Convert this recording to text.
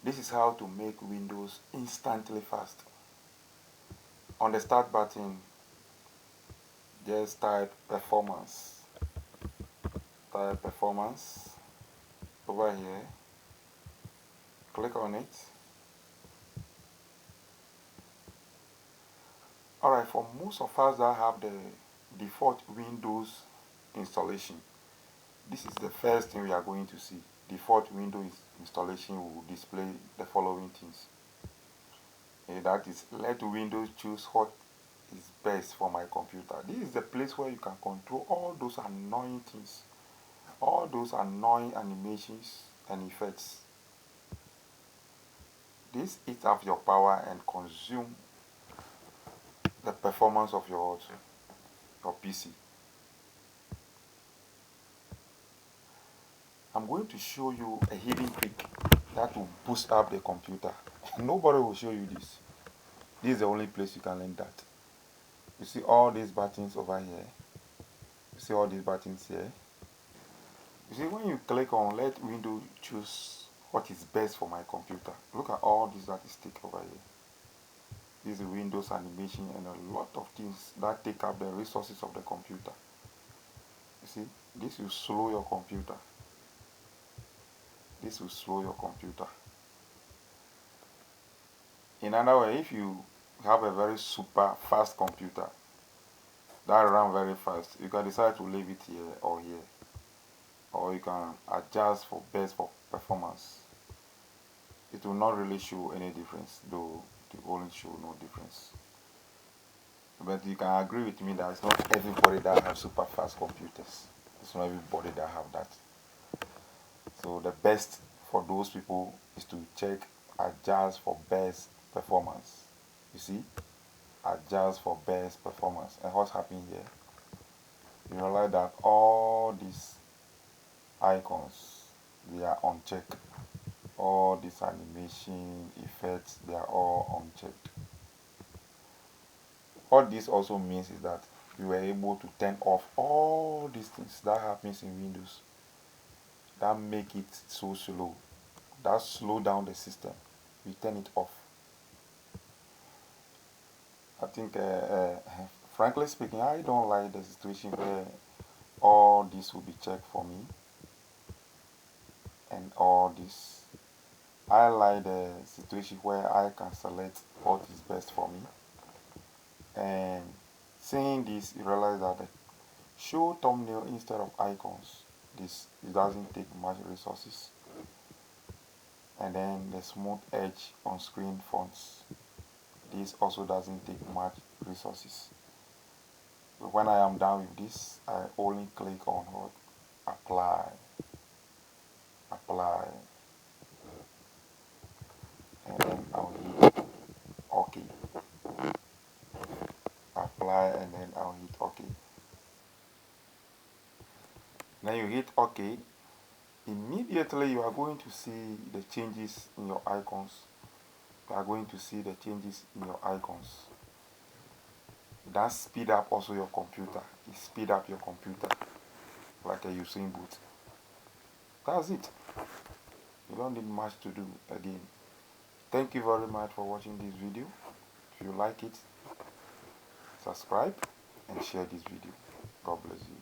This is how to make Windows instantly fast. On the start button, just type performance. Type performance over here. Click on it. Alright, for most of us that have the default Windows installation, this is the first thing we are going to see. Default Windows installation will display the following things. That is, let Windows choose what is best for my computer. This is the place where you can control all those annoying things, all those annoying animations and effects. This eats up your power and consume the performance of your PC. I'm going to show you a hidden trick that will boost up the computer. Nobody will show you this. This is the only place you can learn that. You see all these buttons over here. You see all these buttons here. You see, when you click on let Windows choose what is best for my computer, look at all these that is tick over here. This is Windows animation and a lot of things that take up the resources of the computer. You see, this will slow your computer. This will slow your computer. In other words, if you have a very super fast computer that runs very fast, you can decide to leave it here or here, or you can adjust for best for performance. It will not really show any difference, though it will only show no difference. But you can agree with me that it's not everybody that has super fast computers. It's not everybody that have that. So the best for those people is to check adjust for best performance. You see, adjust for best performance. And what's happening here? You realize that all these icons, they are unchecked. All these animation effects, they are all unchecked. What this also means is that you were able to turn off all these things that happens in Windows that make it so slow, that slow down the system. You turn it off. I think frankly speaking, I don't like the situation where all this will be checked for me and all this. I like the situation where I can select what is best for me. And seeing this, you realize that the show thumbnail instead of icons, it doesn't take much resources. And then the smooth edge on screen fonts, this also doesn't take much resources. So when I am done with this, I only click on what? Apply, and then I'll hit OK. Apply, and then I'll hit OK. Then you hit OK. Immediately you are going to see the changes in your icons. You are going to see the changes in your icons. That speed up also your computer. It speed up your computer like a Usain Bolt. That's it. You don't need much to do again. Thank you very much for watching this video. If you like it, subscribe and share this video. God bless you.